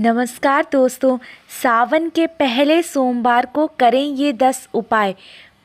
नमस्कार दोस्तों। सावन के पहले सोमवार को करें ये 10 उपाय।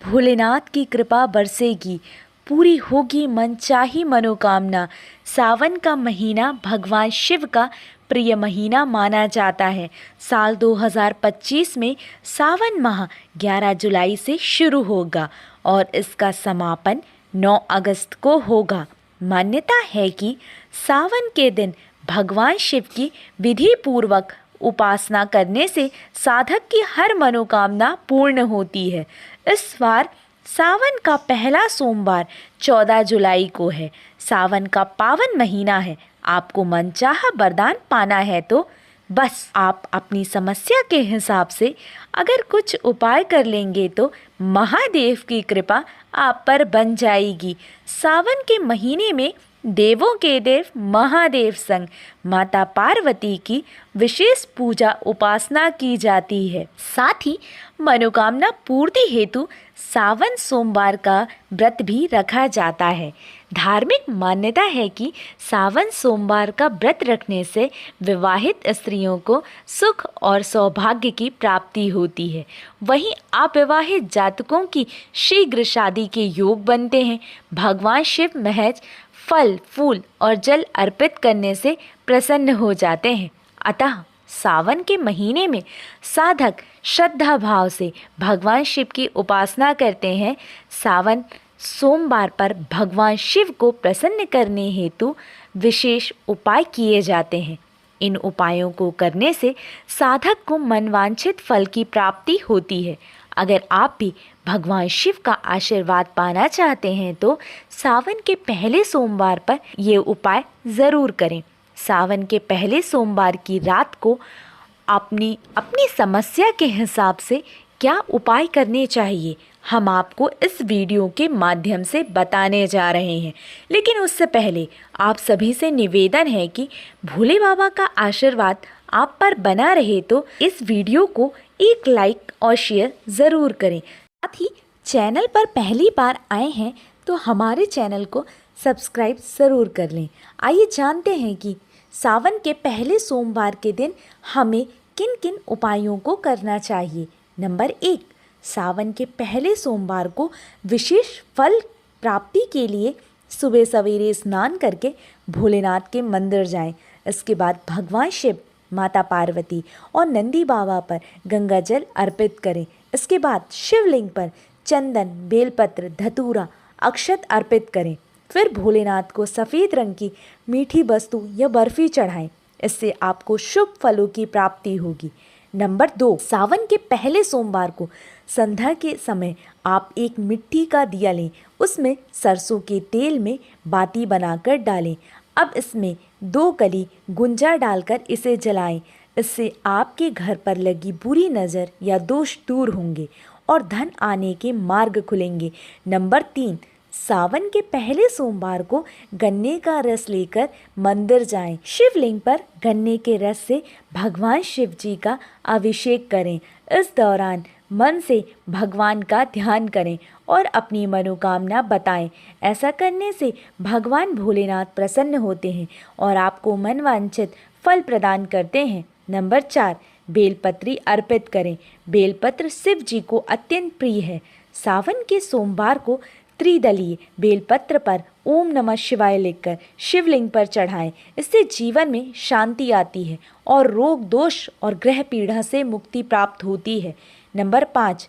भोलेनाथ की कृपा बरसेगी, पूरी होगी मनचाही मनोकामना। सावन का महीना भगवान शिव का प्रिय महीना माना जाता है। साल 2025 में सावन माह 11 जुलाई से शुरू होगा और इसका समापन 9 अगस्त को होगा। मान्यता है कि सावन के दिन भगवान शिव की विधि पूर्वक उपासना करने से साधक की हर मनोकामना पूर्ण होती है। इस बार सावन का पहला सोमवार 14 जुलाई को है। सावन का पावन महीना है। आपको मनचाहा वरदान पाना है तो बस आप अपनी समस्या के हिसाब से अगर कुछ उपाय कर लेंगे तो महादेव की कृपा आप पर बन जाएगी। सावन के महीने में देवों के देव महादेव संग माता पार्वती की विशेष पूजा उपासना की जाती है। साथ ही मनोकामना पूर्ति हेतु सावन सोमवार का व्रत भी रखा जाता है। धार्मिक मान्यता है कि सावन सोमवार का व्रत रखने से विवाहित स्त्रियों को सुख और सौभाग्य की प्राप्ति होती है। वहीं अविवाहित जातकों की शीघ्र शादी के योग बनते हैं। भगवान शिव महज फल फूल और जल अर्पित करने से प्रसन्न हो जाते हैं। अतः सावन के महीने में साधक श्रद्धा भाव से भगवान शिव की उपासना करते हैं। सावन सोमवार पर भगवान शिव को प्रसन्न करने हेतु विशेष उपाय किए जाते हैं। इन उपायों को करने से साधक को मनवांछित फल की प्राप्ति होती है। अगर आप भी भगवान शिव का आशीर्वाद पाना चाहते हैं तो सावन के पहले सोमवार पर ये उपाय ज़रूर करें। सावन के पहले सोमवार की रात को अपनी समस्या के हिसाब से क्या उपाय करने चाहिए हम आपको इस वीडियो के माध्यम से बताने जा रहे हैं। लेकिन उससे पहले आप सभी से निवेदन है कि भोले बाबा का आशीर्वाद आप पर बना रहे तो इस वीडियो को एक लाइक और शेयर ज़रूर करें। साथ ही चैनल पर पहली बार आए हैं तो हमारे चैनल को सब्सक्राइब ज़रूर कर लें। आइए जानते हैं कि सावन के पहले सोमवार के दिन हमें किन किन उपायों को करना चाहिए। नंबर 1, सावन के पहले सोमवार को विशेष फल प्राप्ति के लिए सुबह सवेरे स्नान करके भोलेनाथ के मंदिर जाएं। इसके बाद भगवान शिव, माता पार्वती और नंदी बाबा पर गंगा जल अर्पित करें। इसके बाद शिवलिंग पर चंदन, बेलपत्र, धतूरा, अक्षत अर्पित करें। फिर भोलेनाथ को सफ़ेद रंग की मीठी वस्तु या बर्फ़ी चढ़ाएं। इससे आपको शुभ फलों की प्राप्ति होगी। नंबर 2, सावन के पहले सोमवार को संध्या के समय आप एक मिट्टी का दिया लें। उसमें सरसों के तेल में बाती बनाकर डालें। अब इसमें 2 कली गुंजा डालकर इसे जलाएं। इससे आपके घर पर लगी बुरी नज़र या दोष दूर होंगे और धन आने के मार्ग खुलेंगे। नंबर 3, सावन के पहले सोमवार को गन्ने का रस लेकर मंदिर जाएं। शिवलिंग पर गन्ने के रस से भगवान शिव जी का अभिषेक करें। इस दौरान मन से भगवान का ध्यान करें और अपनी मनोकामना बताएं। ऐसा करने से भगवान भोलेनाथ प्रसन्न होते हैं और आपको मनवांछित फल प्रदान करते हैं। नंबर 4, बेलपत्री अर्पित करें। बेलपत्र शिव जी को अत्यंत प्रिय है। सावन के सोमवार को त्रिदलीय बेलपत्र पर ओम नमः शिवाय लिखकर शिवलिंग पर चढ़ाएं। इससे जीवन में शांति आती है और रोग दोष और ग्रह पीड़ा से मुक्ति प्राप्त होती है। नंबर 5,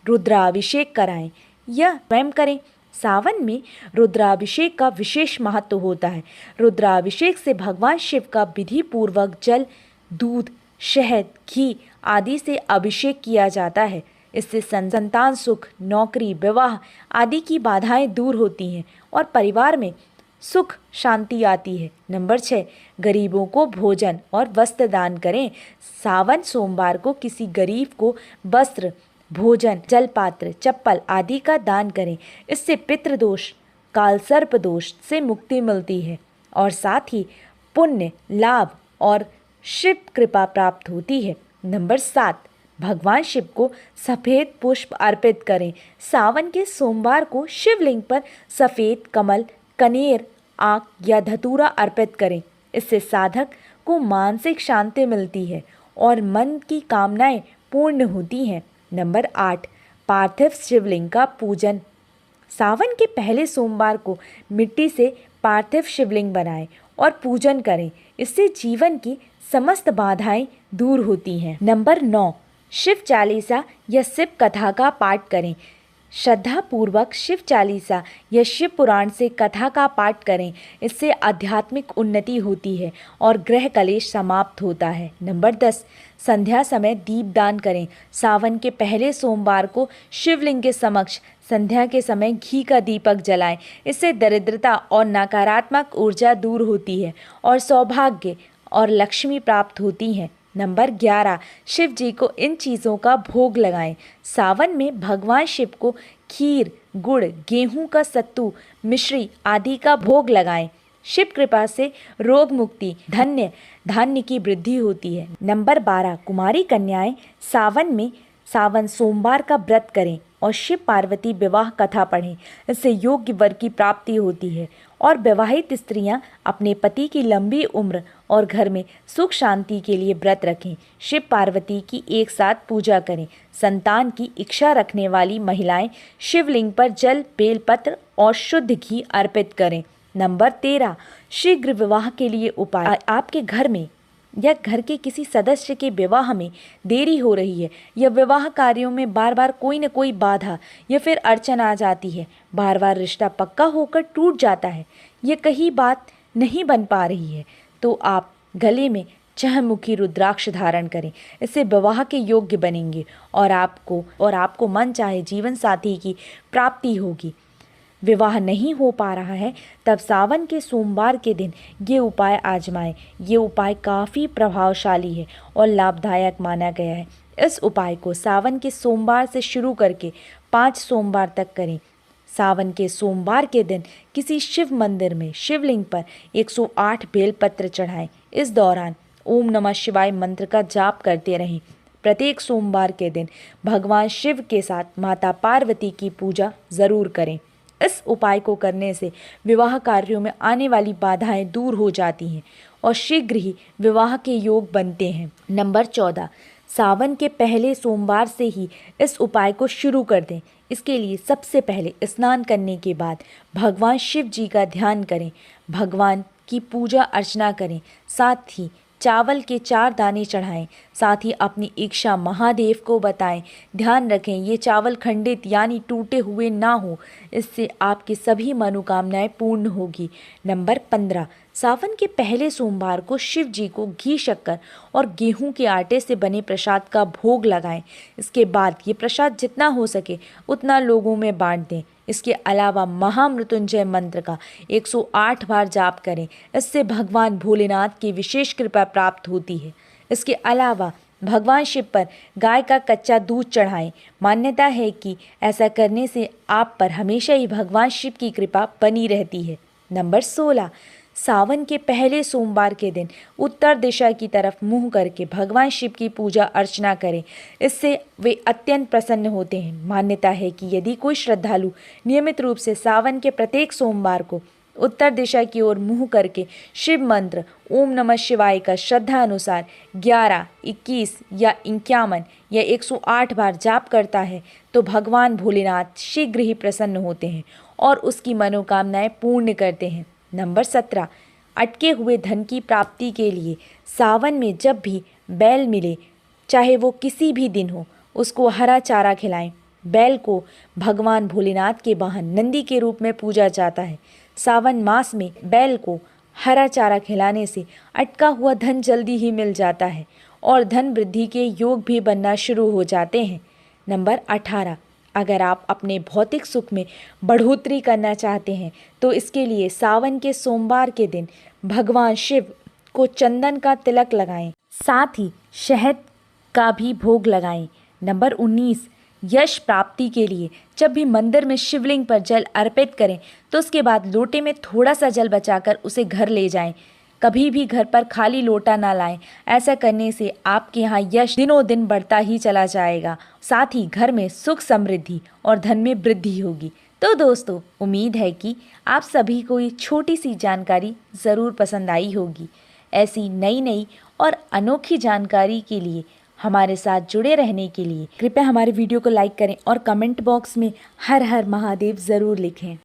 रुद्राभिषेक कराएं या स्वयं करें। सावन में रुद्राभिषेक का विशेष महत्व होता है। रुद्राभिषेक से भगवान शिव का विधि पूर्वक जल, दूध, शहद, घी आदि से अभिषेक किया जाता है। इससे संतान सुख, नौकरी, विवाह आदि की बाधाएं दूर होती हैं और परिवार में सुख शांति आती है। नंबर 6, गरीबों को भोजन और वस्त्र दान करें। सावन सोमवार को किसी गरीब को वस्त्र, भोजन, जलपात्र, चप्पल आदि का दान करें। इससे पितृदोष, कालसर्प दोष से मुक्ति मिलती है और साथ ही पुण्य, लाभ और शिव कृपा प्राप्त होती है। नंबर 7, भगवान शिव को सफ़ेद पुष्प अर्पित करें। सावन के सोमवार को शिवलिंग पर सफ़ेद कमल, कनेर, आक या धतूरा अर्पित करें। इससे साधक को मानसिक शांति मिलती है और मन की कामनाएं पूर्ण होती हैं। नंबर 8, पार्थिव शिवलिंग का पूजन। सावन के पहले सोमवार को मिट्टी से पार्थिव शिवलिंग बनाएं और पूजन करें। इससे जीवन की समस्त बाधाएं दूर होती हैं। नंबर 9, शिव चालीसा या शिव कथा का पाठ करें। श्रद्धा पूर्वक शिव चालीसा या शिव पुराण से कथा का पाठ करें। इससे आध्यात्मिक उन्नति होती है और ग्रह कलेश समाप्त होता है। नंबर 10, संध्या समय दीपदान करें। सावन के पहले सोमवार को शिवलिंग के समक्ष संध्या के समय घी का दीपक जलाएं। इससे दरिद्रता और नकारात्मक ऊर्जा दूर होती है और सौभाग्य और लक्ष्मी प्राप्त होती हैं। नंबर 11, शिव जी को इन चीज़ों का भोग लगाएं। सावन में भगवान शिव को खीर, गुड़, गेहूं का सत्तू, मिश्री आदि का भोग लगाएं। शिव कृपा से रोग मुक्ति, धान्य की वृद्धि होती है। नंबर 12, कुमारी कन्याएं सावन सोमवार का व्रत करें और शिव पार्वती विवाह कथा पढ़ें। इससे योग्य वर की प्राप्ति होती है और विवाहित स्त्रियां अपने पति की लंबी उम्र और घर में सुख शांति के लिए व्रत रखें। शिव पार्वती की एक साथ पूजा करें। संतान की इच्छा रखने वाली महिलाएं शिवलिंग पर जल, बेलपत्र और शुद्ध घी अर्पित करें। नंबर 13, शीघ्र विवाह के लिए उपाय। आपके घर में या घर के किसी सदस्य के विवाह में देरी हो रही है या विवाह कार्यों में बार बार कोई न कोई बाधा या फिर अड़चन आ जाती है, बार बार रिश्ता पक्का होकर टूट जाता है, ये कहीं बात नहीं बन पा रही है, तो आप गले में चहमुखी रुद्राक्ष धारण करें। इससे विवाह के योग्य बनेंगे और आपको मन चाहे जीवन साथी की प्राप्ति होगी। विवाह नहीं हो पा रहा है तब सावन के सोमवार के दिन ये उपाय आजमाएं। ये उपाय काफ़ी प्रभावशाली है और लाभदायक माना गया है। इस उपाय को सावन के सोमवार से शुरू करके 5 सोमवार तक करें। सावन के सोमवार के दिन किसी शिव मंदिर में शिवलिंग पर 108 बेलपत्र चढ़ाएं। इस दौरान ओम नमः शिवाय मंत्र का जाप करते रहें। प्रत्येक सोमवार के दिन भगवान शिव के साथ माता पार्वती की पूजा ज़रूर करें। इस उपाय को करने से विवाह कार्यों में आने वाली बाधाएं दूर हो जाती हैं और शीघ्र ही विवाह के योग बनते हैं। नंबर 14, सावन के पहले सोमवार से ही इस उपाय को शुरू कर दें। इसके लिए सबसे पहले स्नान करने के बाद भगवान शिव जी का ध्यान करें, भगवान की पूजा अर्चना करें, साथ ही चावल के 4 दाने चढ़ाएं। साथ ही अपनी इच्छा महादेव को बताएं। ध्यान रखें ये चावल खंडित यानी टूटे हुए ना हो, इससे आपकी सभी मनोकामनाएं पूर्ण होगी। नंबर 15, सावन के पहले सोमवार को शिव जी को घी, शक्कर और गेहूं के आटे से बने प्रसाद का भोग लगाएं। इसके बाद ये प्रसाद जितना हो सके उतना लोगों में बांट दें। इसके अलावा महामृत्युंजय मंत्र का 108 बार जाप करें। इससे भगवान भोलेनाथ की विशेष कृपा प्राप्त होती है। इसके अलावा भगवान शिव पर गाय का कच्चा दूध चढ़ाएं। मान्यता है कि ऐसा करने से आप पर हमेशा ही भगवान शिव की कृपा बनी रहती है। नंबर 16, सावन के पहले सोमवार के दिन उत्तर दिशा की तरफ मुंह करके भगवान शिव की पूजा अर्चना करें। इससे वे अत्यंत प्रसन्न होते हैं। मान्यता है कि यदि कोई श्रद्धालु नियमित रूप से सावन के प्रत्येक सोमवार को उत्तर दिशा की ओर मुंह करके शिव मंत्र ओम नमः शिवाय का श्रद्धा अनुसार 11, 21 या 51 या 108 बार जाप करता है तो भगवान भोलेनाथ शीघ्र ही प्रसन्न होते हैं और उसकी मनोकामनाएं पूर्ण करते हैं। नंबर 17, अटके हुए धन की प्राप्ति के लिए सावन में जब भी बैल मिले, चाहे वो किसी भी दिन हो, उसको हरा चारा खिलाएं। बैल को भगवान भोलेनाथ के वाहन नंदी के रूप में पूजा जाता है। सावन मास में बैल को हरा चारा खिलाने से अटका हुआ धन जल्दी ही मिल जाता है और धन वृद्धि के योग भी बनना शुरू हो जाते हैं। नंबर 18, अगर आप अपने भौतिक सुख में बढ़ोतरी करना चाहते हैं तो इसके लिए सावन के सोमवार के दिन भगवान शिव को चंदन का तिलक लगाएं, साथ ही शहद का भी भोग लगाएं। नंबर 19, यश प्राप्ति के लिए जब भी मंदिर में शिवलिंग पर जल अर्पित करें तो उसके बाद लोटे में थोड़ा सा जल बचाकर उसे घर ले जाएं। कभी भी घर पर खाली लोटा ना लाएं। ऐसा करने से आपके यहाँ यश दिनों दिन बढ़ता ही चला जाएगा। साथ ही घर में सुख, समृद्धि और धन में वृद्धि होगी। तो दोस्तों, उम्मीद है कि आप सभी को ये छोटी सी जानकारी ज़रूर पसंद आई होगी। ऐसी नई नई और अनोखी जानकारी के लिए हमारे साथ जुड़े रहने के लिए कृपया हमारे वीडियो को लाइक करें और कमेंट बॉक्स में हर हर महादेव ज़रूर लिखें।